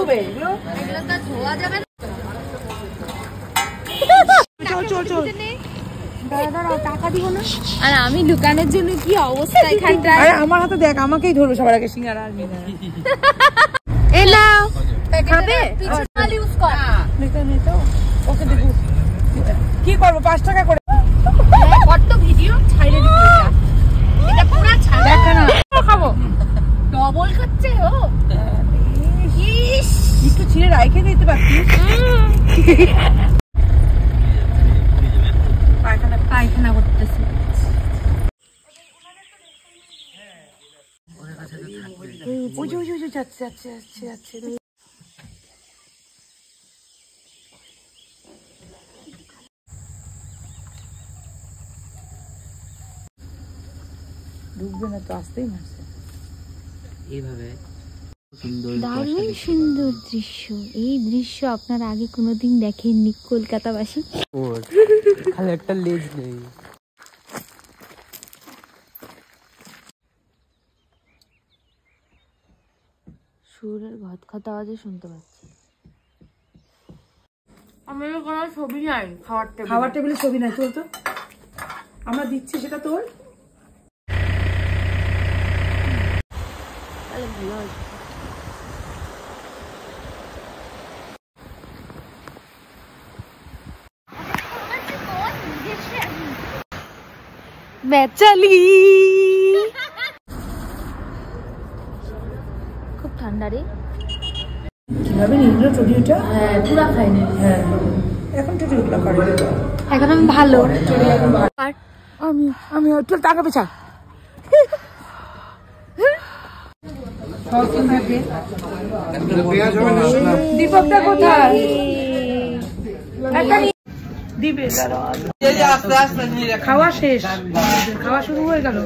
ধুবে এগুলো তো ধোয়া যাবে না। চল চল টাকা দিব না। আর আমি দোকানের জন্য কি অবস্থা এখানটা। আরে আমার হাতে দেখ, আমাকেই ধরবে সবার আগে সিঙ্গারা আর মিনা। এই নাও খাবে, পিছন মাল ইউজ কর। নেতা ওকে দেব। কি করব 5 টাকা করে। কত ভিডিও ছাইরে দিতে এটা। এটা পুরো ছাড়া দেখ না। খাবো ডবল খাচ্ছে ও। ইস একটু ছিঁড়ে রাইখে দিতে পারতিস। পায়খানা করতেছে। যাচ্ছে ডুববে না তো, আসতেই মারছে এইভাবে। দারুণ সুন্দর দৃশ্য। এই দৃশ্য আপনারা আগে কোনোদিন দেখেননি কলকাতাবাসী। খালি একটা লেজ নেই। সুরের ঘট খাতা আওয়াজে শুনতে পাচ্ছি। আমার কোনো ছবি নাই, খাওয়ার টেবিলে ছবি নাই। তোর তো আমরা দিচ্ছি সেটা তোর। मैं चली। খুব ঠান্ডা রে। কিভাবে নিল টুটিটা? হ্যাঁ পুরো খাইনি। হ্যাঁ এখন টুটিগুলো করে দেব। এখন আমি ভালো আমি তুই টাকা পেছা দীপকটা কোথায়? দিবে খাওয়া শেষ, খাওয়া শুরু হয়ে গেল।